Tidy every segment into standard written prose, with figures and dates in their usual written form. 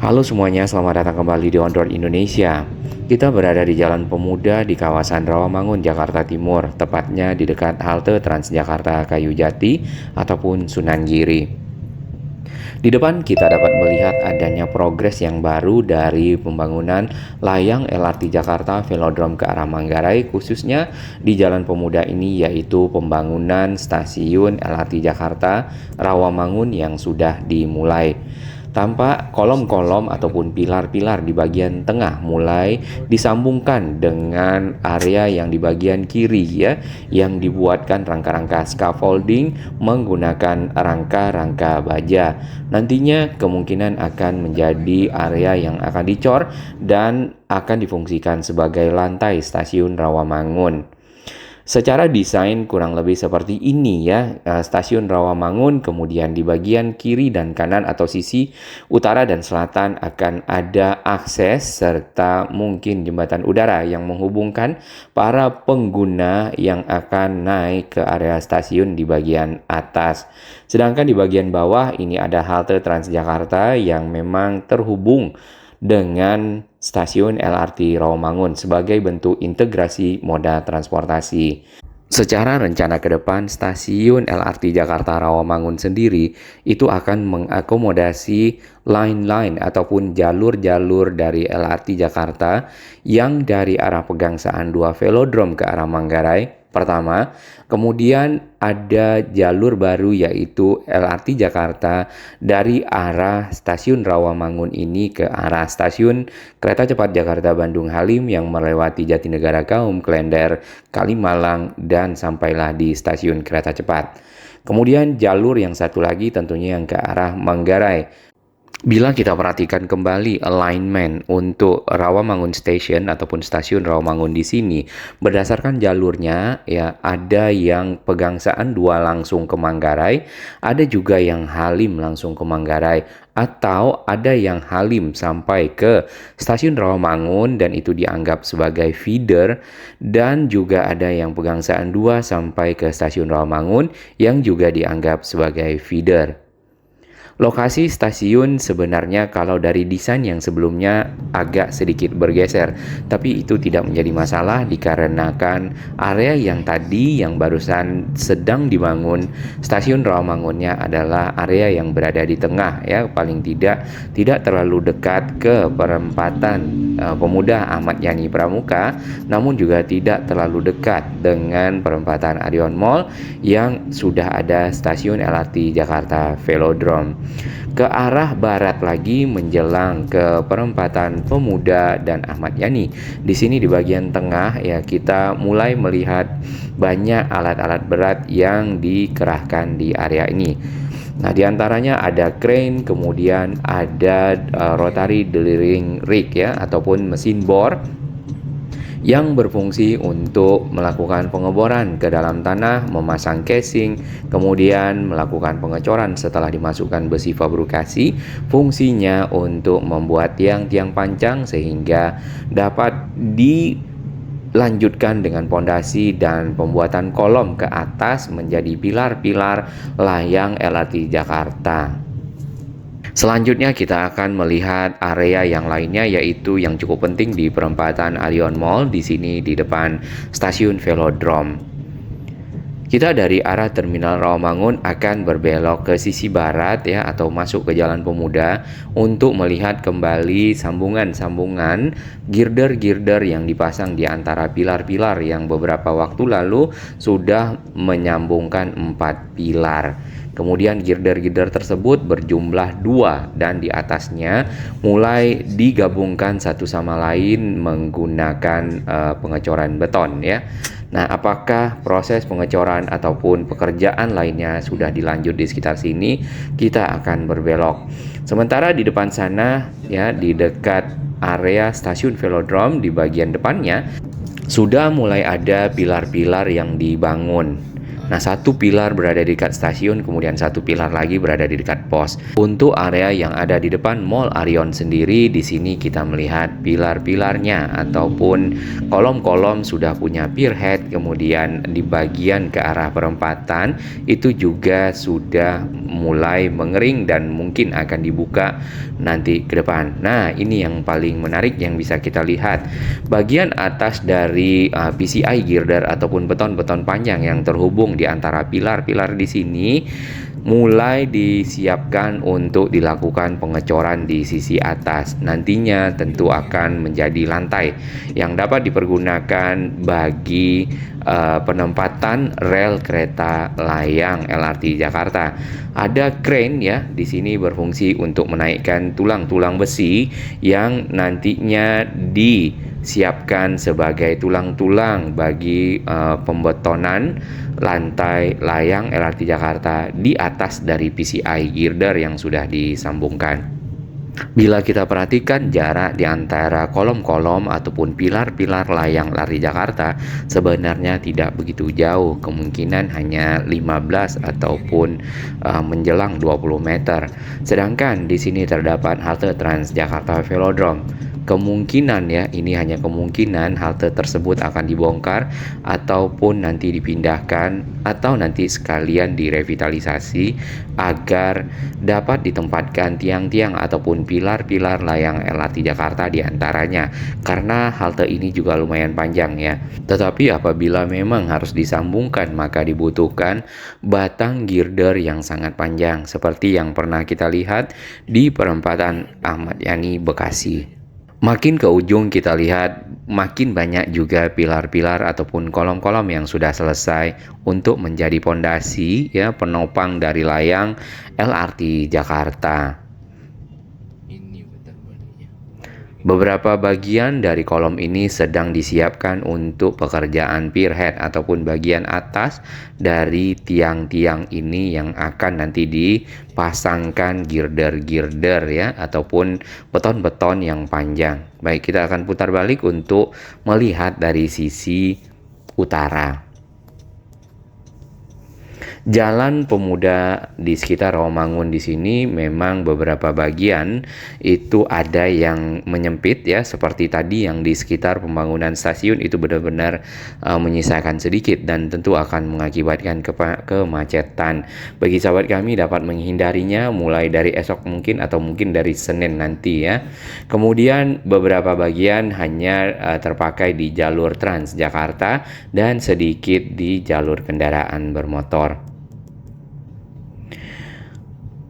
Halo semuanya, selamat datang kembali di On Road Indonesia. Kita berada di Jalan Pemuda di kawasan Rawamangun, Jakarta Timur, tepatnya di dekat halte Transjakarta Kayu Jati ataupun Sunan Giri. Di depan kita dapat melihat adanya progres yang baru dari pembangunan layang LRT Jakarta Velodrome ke arah Manggarai, khususnya di Jalan Pemuda ini, yaitu pembangunan stasiun LRT Jakarta Rawamangun yang sudah dimulai. Tampak kolom-kolom ataupun pilar-pilar di bagian tengah mulai disambungkan dengan area yang di bagian kiri ya, yang dibuatkan rangka-rangka scaffolding menggunakan rangka-rangka baja. Nantinya kemungkinan akan menjadi area yang akan dicor dan akan difungsikan sebagai lantai stasiun Rawamangun. Secara desain kurang lebih seperti ini ya, stasiun Rawamangun, kemudian di bagian kiri dan kanan atau sisi utara dan selatan akan ada akses serta mungkin jembatan udara yang menghubungkan para pengguna yang akan naik ke area stasiun di bagian atas. Sedangkan di bagian bawah ini ada halte Transjakarta yang memang terhubung dengan stasiun LRT Rawamangun sebagai bentuk integrasi moda transportasi. Secara rencana ke depan, stasiun LRT Jakarta Rawamangun sendiri itu akan mengakomodasi line-line ataupun jalur-jalur dari LRT Jakarta yang dari arah Pegangsaan 2 Velodrome ke arah Manggarai. Pertama, kemudian ada jalur baru yaitu LRT Jakarta dari arah stasiun Rawamangun ini ke arah stasiun kereta cepat Jakarta Bandung Halim yang melewati Jatinegara Kaum, Klender, Kalimalang, dan sampailah di stasiun kereta cepat. Kemudian jalur yang satu lagi tentunya yang ke arah Manggarai. Bila kita perhatikan kembali alignment untuk Rawamangun Station ataupun stasiun Rawamangun di sini, berdasarkan jalurnya ya, ada yang Pegangsaan 2 langsung ke Manggarai, ada juga yang Halim langsung ke Manggarai, atau ada yang Halim sampai ke stasiun Rawamangun dan itu dianggap sebagai feeder, dan juga ada yang Pegangsaan 2 sampai ke stasiun Rawamangun yang juga dianggap sebagai feeder. Lokasi stasiun sebenarnya kalau dari desain yang sebelumnya agak sedikit bergeser, tapi itu tidak menjadi masalah dikarenakan area yang tadi yang barusan sedang dibangun stasiun Rawamangunnya adalah area yang berada di tengah ya, paling tidak terlalu dekat ke perempatan Pemuda Ahmad Yani Pramuka, namun juga tidak terlalu dekat dengan perempatan Arion Mall yang sudah ada stasiun LRT Jakarta Velodrome. Ke arah barat lagi menjelang ke perempatan Pemuda dan Ahmad Yani. Di sini di bagian tengah ya, kita mulai melihat banyak alat-alat berat yang dikerahkan di area ini. Nah, diantaranya ada crane, kemudian ada rotary drilling rig ya, ataupun mesin bor yang berfungsi untuk melakukan pengeboran ke dalam tanah, memasang casing, kemudian melakukan pengecoran setelah dimasukkan besi fabrikasi. Fungsinya untuk membuat tiang-tiang pancang sehingga dapat dilanjutkan dengan pondasi dan pembuatan kolom ke atas menjadi pilar-pilar layang LRT Jakarta. Selanjutnya kita akan melihat area yang lainnya, yaitu yang cukup penting di perempatan Arion Mall di sini di depan stasiun Velodrome. Kita dari arah Terminal Rawamangun akan berbelok ke sisi barat ya, atau masuk ke Jalan Pemuda untuk melihat kembali sambungan-sambungan girder-girder yang dipasang di antara pilar-pilar yang beberapa waktu lalu sudah menyambungkan 4 pilar. Kemudian girder-girder tersebut berjumlah 2 dan di atasnya mulai digabungkan satu sama lain menggunakan pengecoran beton ya. Nah, apakah proses pengecoran ataupun pekerjaan lainnya sudah dilanjut di sekitar sini? Kita akan berbelok. Sementara di depan sana ya, di dekat area stasiun Velodrome di bagian depannya sudah mulai ada pilar-pilar yang dibangun. Nah, satu pilar berada di dekat stasiun, kemudian satu pilar lagi berada di dekat pos. Untuk area yang ada di depan Mall Arion sendiri, di sini kita melihat pilar-pilarnya ataupun kolom-kolom sudah punya pier head, kemudian di bagian ke arah perempatan itu juga sudah mulai mengering dan mungkin akan dibuka nanti ke depan. Nah, ini yang paling menarik yang bisa kita lihat. Bagian atas dari PCI girder ataupun beton-beton panjang yang terhubung di antara pilar-pilar di sini mulai disiapkan untuk dilakukan pengecoran di sisi atas. Nantinya tentu akan menjadi lantai yang dapat dipergunakan bagi penempatan rel kereta layang LRT Jakarta. Ada crane ya di sini berfungsi untuk menaikkan tulang-tulang besi yang nantinya disiapkan sebagai tulang-tulang bagi pembetonan lantai layang LRT Jakarta di atas dari PCI girder yang sudah disambungkan. Bila kita perhatikan jarak di antara kolom-kolom ataupun pilar-pilar layang LRT Jakarta sebenarnya tidak begitu jauh, kemungkinan hanya 15 ataupun menjelang 20 meter. Sedangkan di sini terdapat halte Transjakarta Velodrome. Kemungkinan ya, ini hanya kemungkinan halte tersebut akan dibongkar ataupun nanti dipindahkan atau nanti sekalian direvitalisasi agar dapat ditempatkan tiang-tiang ataupun pilar-pilar layang LRT Jakarta diantaranya, karena halte ini juga lumayan panjang ya. Tetapi apabila memang harus disambungkan maka dibutuhkan batang girder yang sangat panjang seperti yang pernah kita lihat di perempatan Ahmad Yani Bekasi. Makin ke ujung kita lihat makin banyak juga pilar-pilar ataupun kolom-kolom yang sudah selesai untuk menjadi pondasi ya penopang dari layang LRT Jakarta. Beberapa bagian dari kolom ini sedang disiapkan untuk pekerjaan pier head ataupun bagian atas dari tiang-tiang ini yang akan nanti dipasangkan girder-girder ya ataupun beton-beton yang panjang. Baik, kita akan putar balik untuk melihat dari sisi utara. Jalan Pemuda di sekitar Rawamangun di sini memang beberapa bagian itu ada yang menyempit ya, seperti tadi yang di sekitar pembangunan stasiun itu benar-benar menyisakan sedikit dan tentu akan mengakibatkan kemacetan. Bagi sahabat kami dapat menghindarinya mulai dari esok mungkin atau mungkin dari Senin nanti ya. Kemudian beberapa bagian hanya terpakai di jalur Transjakarta dan sedikit di jalur kendaraan bermotor.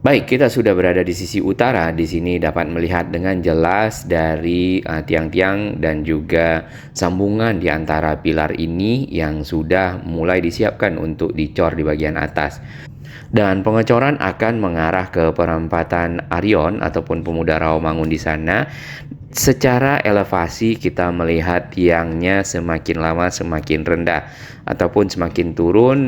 Baik, kita sudah berada di sisi utara. Di sini dapat melihat dengan jelas dari tiang-tiang dan juga sambungan di antara pilar ini yang sudah mulai disiapkan untuk dicor di bagian atas. Dan pengecoran akan mengarah ke perempatan Arion ataupun Pemuda Rawamangun di sana. Secara elevasi kita melihat tiangnya semakin lama semakin rendah ataupun semakin turun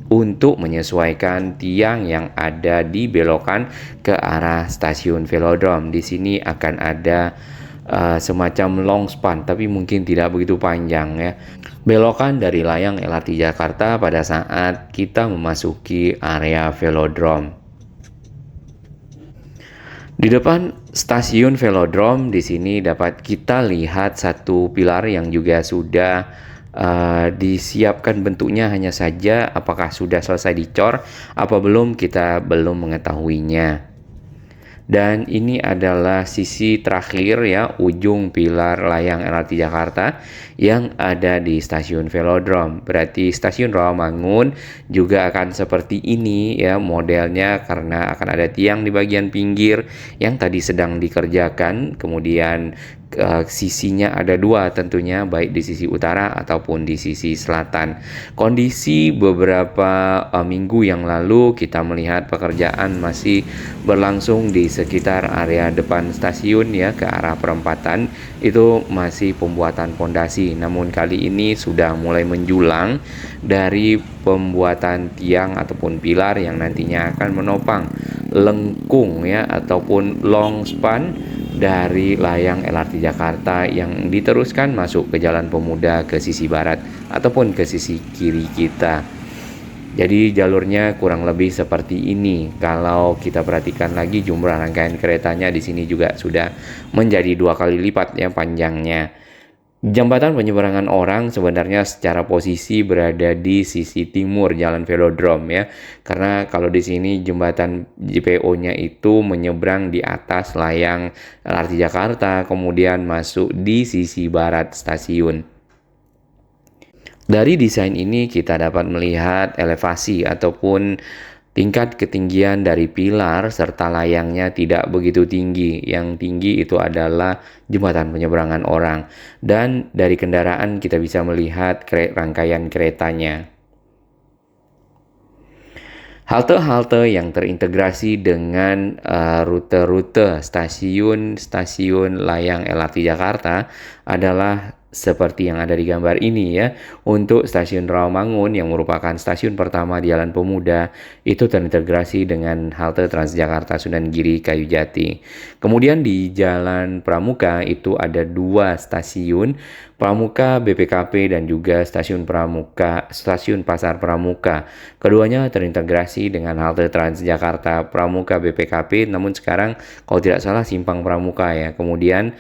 untuk menyesuaikan tiang yang ada di belokan ke arah stasiun Velodrome. Di sini akan ada semacam long span, tapi mungkin tidak begitu panjang ya. Belokan dari layang LRT Jakarta pada saat kita memasuki area Velodrome. Di depan stasiun Velodrome di sini dapat kita lihat satu pilar yang juga sudah disiapkan bentuknya, hanya saja apakah sudah selesai dicor apa belum kita belum mengetahuinya. Dan ini adalah sisi terakhir ya, ujung pilar layang LRT Jakarta yang ada di stasiun Velodrome. Berarti stasiun Rawamangun juga akan seperti ini ya modelnya, karena akan ada tiang di bagian pinggir yang tadi sedang dikerjakan. Kemudian sisinya ada dua tentunya, baik di sisi utara ataupun di sisi selatan. Kondisi beberapa minggu yang lalu kita melihat pekerjaan masih berlangsung di sekitar area depan stasiun ya, ke arah perempatan itu masih pembuatan pondasi. Namun kali ini sudah mulai menjulang dari pembuatan tiang ataupun pilar yang nantinya akan menopang lengkung ya ataupun long span dari layang LRT Jakarta yang diteruskan masuk ke Jalan Pemuda ke sisi barat ataupun ke sisi kiri kita. Jadi jalurnya kurang lebih seperti ini. Kalau kita perhatikan lagi jumlah rangkaian keretanya di sini juga sudah menjadi 2 kali lipat ya panjangnya. Jembatan penyeberangan orang sebenarnya secara posisi berada di sisi timur Jalan Velodrome ya. Karena kalau di sini jembatan JPO-nya itu menyeberang di atas layang LRT Jakarta, kemudian masuk di sisi barat stasiun. Dari desain ini kita dapat melihat elevasi ataupun tingkat ketinggian dari pilar serta layangnya tidak begitu tinggi. Yang tinggi itu adalah jembatan penyeberangan orang. Dan dari kendaraan kita bisa melihat rangkaian keretanya. Halte-halte yang terintegrasi dengan rute-rute stasiun-stasiun layang LRT Jakarta adalah seperti yang ada di gambar ini ya. Untuk stasiun Rawamangun yang merupakan stasiun pertama di Jalan Pemuda itu terintegrasi dengan halte Transjakarta Sunan Giri Kayujati. Kemudian di Jalan Pramuka itu ada 2 stasiun, Pramuka BPKP dan juga stasiun Pasar Pramuka. Keduanya terintegrasi dengan halte Transjakarta Pramuka BPKP, namun sekarang kalau tidak salah Simpang Pramuka ya. Kemudian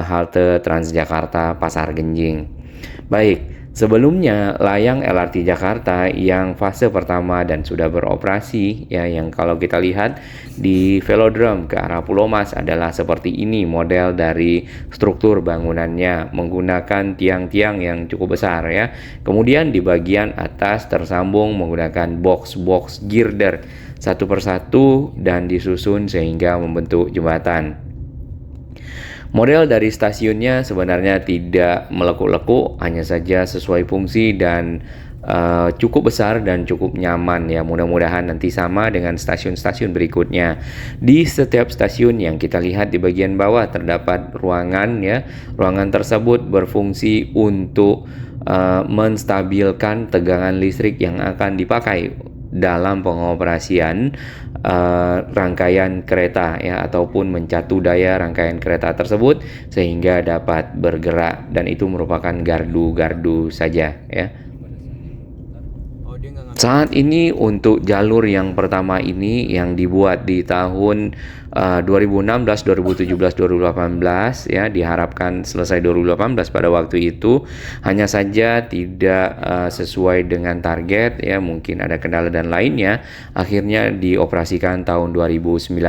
halte Transjakarta Pasar Genjing. Baik, sebelumnya layang LRT Jakarta yang fase pertama dan sudah beroperasi ya, yang kalau kita lihat di Velodrome ke arah Pulau Mas adalah seperti ini model dari struktur bangunannya, menggunakan tiang-tiang yang cukup besar ya. Kemudian di bagian atas tersambung menggunakan box-box girder satu persatu dan disusun sehingga membentuk jembatan. Model dari stasiunnya sebenarnya tidak melekuk-lekuk, hanya saja sesuai fungsi dan cukup besar dan cukup nyaman ya. Mudah-mudahan nanti sama dengan stasiun-stasiun berikutnya. Di setiap stasiun yang kita lihat di bagian bawah terdapat ruangan ya. Ruangan tersebut berfungsi untuk menstabilkan tegangan listrik yang akan dipakai dalam pengoperasian rangkaian kereta ya, ataupun mencatu daya rangkaian kereta tersebut sehingga dapat bergerak, dan itu merupakan gardu-gardu saja ya. Saat ini untuk jalur yang pertama ini yang dibuat di tahun 2016, 2017, 2018 ya, diharapkan selesai 2018 pada waktu itu, hanya saja tidak sesuai dengan target ya, mungkin ada kendala dan lainnya, akhirnya dioperasikan tahun 2019.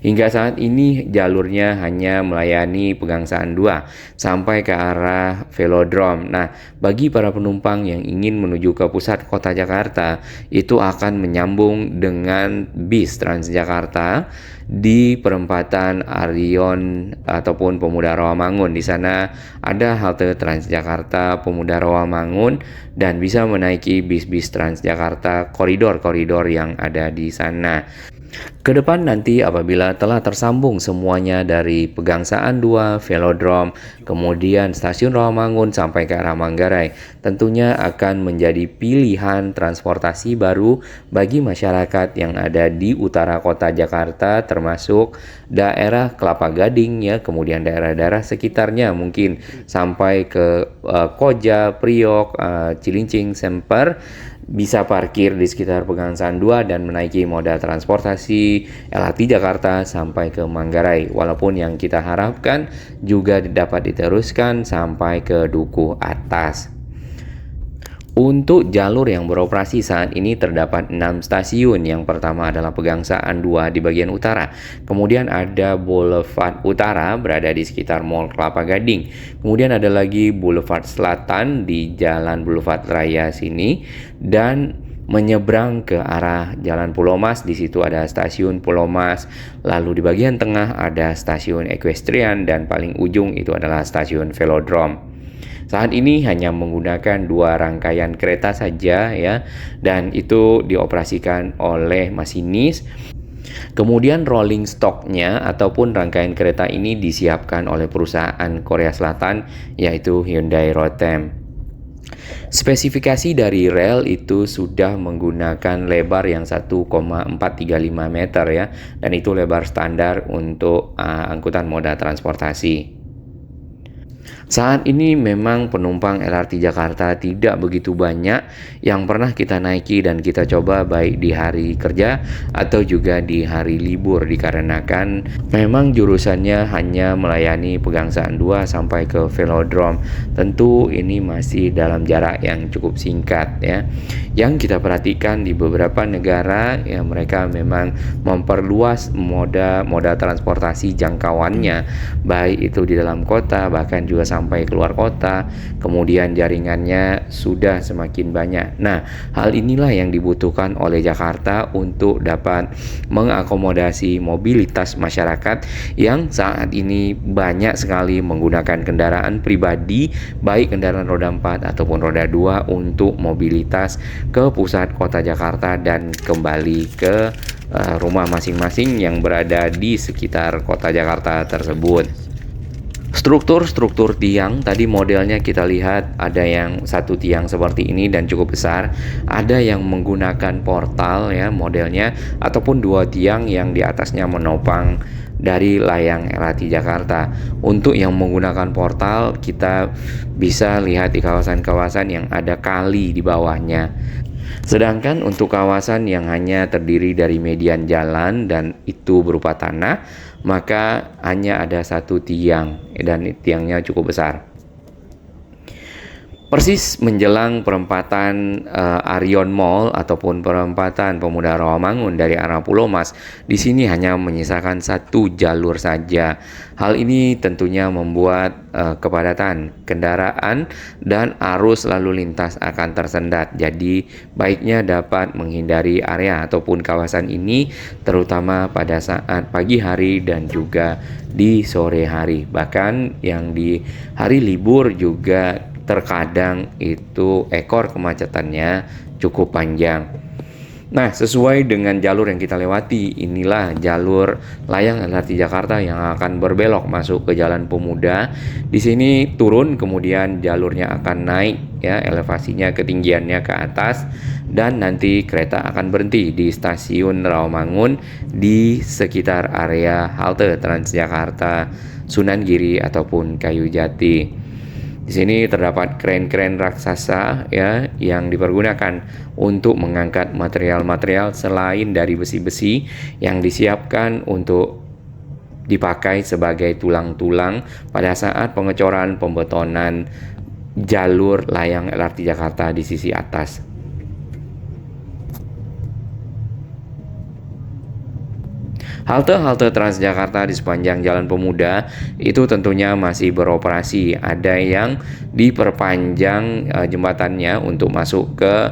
Hingga saat ini jalurnya hanya melayani Pegangsaan 2 sampai ke arah Velodrome. Nah, bagi para penumpang yang ingin menuju ke pusat kota Jakarta itu akan menyambung dengan bis Transjakarta di perempatan Arion ataupun Pemuda Rawamangun. Di sana ada halte Transjakarta Pemuda Rawamangun dan bisa menaiki bis-bis Transjakarta koridor-koridor yang ada di sana. Kedepan nanti apabila telah tersambung semuanya dari Pegangsaan 2, Velodrome, kemudian stasiun Rawamangun sampai ke arah Manggarai, tentunya akan menjadi pilihan transportasi baru bagi masyarakat yang ada di utara kota Jakarta, termasuk daerah Kelapa Gading ya, kemudian daerah-daerah sekitarnya mungkin sampai ke Koja, Priok, Cilincing, Semper, bisa parkir di sekitar Pegangsaan 2 dan menaiki moda transportasi LRT Jakarta sampai ke Manggarai. Walaupun yang kita harapkan juga dapat diteruskan sampai ke Dukuh Atas. Untuk jalur yang beroperasi saat ini terdapat 6 stasiun. Yang pertama adalah Pegangsaan 2 di bagian utara. Kemudian ada Boulevard Utara berada di sekitar Mall Kelapa Gading. Kemudian ada lagi Boulevard Selatan di Jalan Boulevard Raya sini, dan menyeberang ke arah Jalan Pulau Mas, di situ ada stasiun Pulau Mas. Lalu di bagian tengah ada stasiun Equestrian dan paling ujung itu adalah stasiun Velodrome. Saat ini hanya menggunakan 2 rangkaian kereta saja ya, dan itu dioperasikan oleh masinis. Kemudian rolling stocknya ataupun rangkaian kereta ini disiapkan oleh perusahaan Korea Selatan yaitu Hyundai Rotem. Spesifikasi dari rel itu sudah menggunakan lebar yang 1,435 meter ya, dan itu lebar standar untuk angkutan moda transportasi. Saat ini memang penumpang LRT Jakarta tidak begitu banyak yang pernah kita naiki dan kita coba baik di hari kerja atau juga di hari libur, dikarenakan memang jurusannya hanya melayani Pegangsaan 2 sampai ke Velodrome. Tentu ini masih dalam jarak yang cukup singkat ya. Yang kita perhatikan di beberapa negara ya, mereka memang memperluas moda transportasi jangkauannya, baik itu di dalam kota bahkan juga sampai keluar kota, kemudian jaringannya sudah semakin banyak. Nah, hal inilah yang dibutuhkan oleh Jakarta untuk dapat mengakomodasi mobilitas masyarakat yang saat ini banyak sekali menggunakan kendaraan pribadi, baik kendaraan roda 4 ataupun roda 2 untuk mobilitas ke pusat kota Jakarta dan kembali ke rumah masing-masing yang berada di sekitar kota Jakarta tersebut. Struktur tiang tadi modelnya kita lihat ada yang satu tiang seperti ini dan cukup besar, ada yang menggunakan portal ya modelnya, ataupun dua tiang yang di atasnya menopang dari layang LRT Jakarta. Untuk yang menggunakan portal kita bisa lihat di kawasan-kawasan yang ada kali di bawahnya. Sedangkan untuk kawasan yang hanya terdiri dari median jalan dan itu berupa tanah, maka hanya ada satu tiang dan tiangnya cukup besar. Persis menjelang perempatan Arion Mall ataupun perempatan Pemuda Rawamangun dari arah Pulau Mas, di sini hanya menyisakan satu jalur saja. Hal ini tentunya membuat kepadatan kendaraan dan arus lalu lintas akan tersendat. Jadi baiknya dapat menghindari area ataupun kawasan ini, terutama pada saat pagi hari dan juga di sore hari. Bahkan yang di hari libur juga terkadang itu ekor kemacetannya cukup panjang. Nah, sesuai dengan jalur yang kita lewati, inilah jalur layang LRT Jakarta yang akan berbelok masuk ke Jalan Pemuda. Di sini turun, kemudian jalurnya akan naik ya, elevasinya ketinggiannya ke atas, dan nanti kereta akan berhenti di stasiun Rawamangun di sekitar area halte Transjakarta, Sunan Giri ataupun Kayu Jati. Di sini terdapat kren-kren raksasa ya yang dipergunakan untuk mengangkat material-material selain dari besi-besi yang disiapkan untuk dipakai sebagai tulang-tulang pada saat pengecoran pembetonan jalur layang LRT Jakarta di sisi atas. Halte-halte Transjakarta di sepanjang Jalan Pemuda itu tentunya masih beroperasi. Ada yang diperpanjang jembatannya untuk masuk ke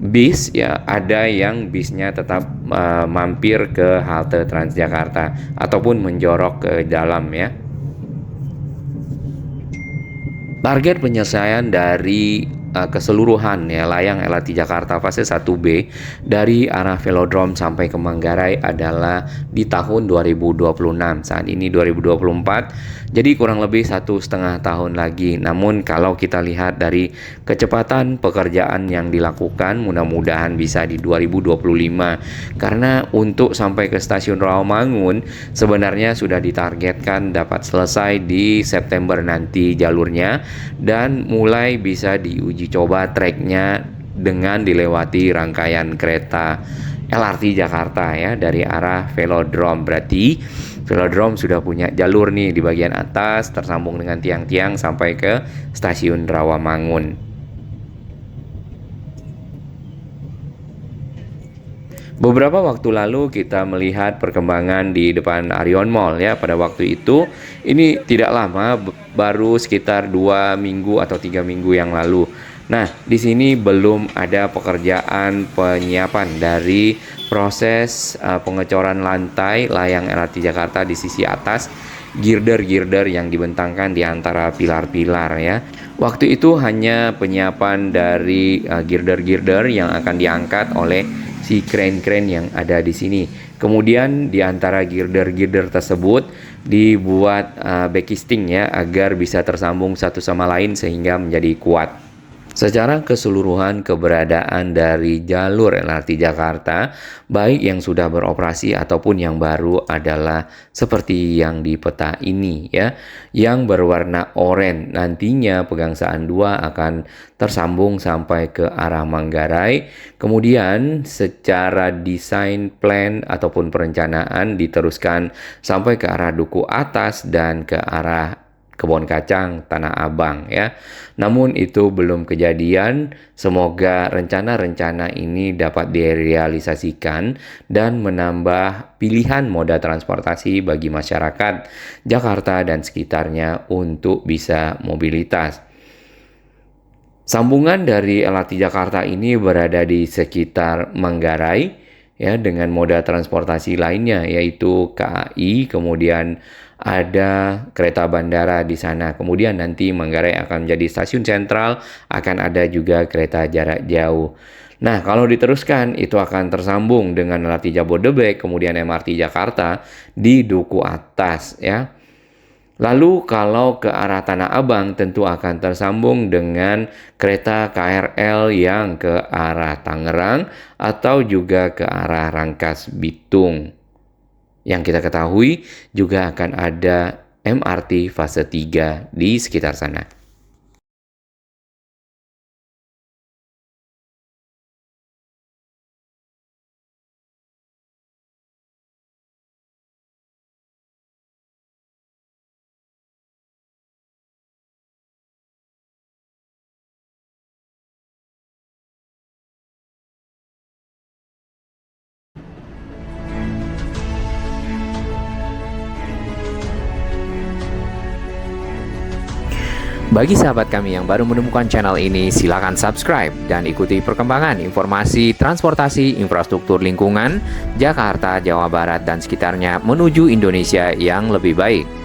bis ya, ada yang bisnya tetap mampir ke halte Transjakarta ataupun menjorok ke dalam ya. Target penyelesaian dari keseluruhan ya layang LRT Jakarta fase 1B dari arah Velodrome sampai ke Manggarai adalah di tahun 2026. Saat ini 2024, jadi kurang lebih 1,5 tahun lagi. Namun kalau kita lihat dari kecepatan pekerjaan yang dilakukan, mudah-mudahan bisa di 2025. Karena untuk sampai ke stasiun Rawamangun sebenarnya sudah ditargetkan dapat selesai di September nanti jalurnya, dan mulai bisa diuji coba treknya dengan dilewati rangkaian kereta LRT Jakarta ya dari arah Velodrome. Berarti Velodrome sudah punya jalur nih di bagian atas tersambung dengan tiang-tiang sampai ke stasiun Rawamangun. Beberapa waktu lalu kita melihat perkembangan di depan Arion Mall ya. Pada waktu itu ini tidak lama, baru sekitar 2 minggu atau 3 minggu yang lalu. Nah, di sini belum ada pekerjaan penyiapan dari proses pengecoran lantai layang LRT Jakarta di sisi atas, girder-girder yang dibentangkan di antara pilar-pilar ya. Waktu itu hanya penyiapan dari girder-girder yang akan diangkat oleh si kren-kren yang ada di sini. Kemudian di antara girder-girder tersebut dibuat backisting ya agar bisa tersambung satu sama lain sehingga menjadi kuat. Secara keseluruhan keberadaan dari jalur LRT Jakarta, baik yang sudah beroperasi ataupun yang baru adalah seperti yang di peta ini ya, yang berwarna oranye. Nantinya Pegangsaan 2 akan tersambung sampai ke arah Manggarai. Kemudian secara desain plan ataupun perencanaan diteruskan sampai ke arah Duku Atas dan ke arah Kebon Kacang, Tanah Abang ya. Namun itu belum kejadian. Semoga rencana-rencana ini dapat direalisasikan dan menambah pilihan moda transportasi bagi masyarakat Jakarta dan sekitarnya untuk bisa mobilitas. Sambungan dari LRT Jakarta ini berada di sekitar Manggarai ya, dengan moda transportasi lainnya yaitu KAI, kemudian ada kereta bandara di sana. Kemudian nanti Manggarai akan menjadi stasiun sentral, akan ada juga kereta jarak jauh. Nah, kalau diteruskan itu akan tersambung dengan LRT Jabodebek, kemudian MRT Jakarta di Duku Atas ya. Lalu kalau ke arah Tanah Abang tentu akan tersambung dengan kereta KRL yang ke arah Tangerang atau juga ke arah Rangkas Bitung. Yang kita ketahui juga akan ada MRT fase 3 di sekitar sana. Bagi sahabat kami yang baru menemukan channel ini, silakan subscribe dan ikuti perkembangan informasi transportasi infrastruktur lingkungan Jakarta, Jawa Barat, dan sekitarnya menuju Indonesia yang lebih baik.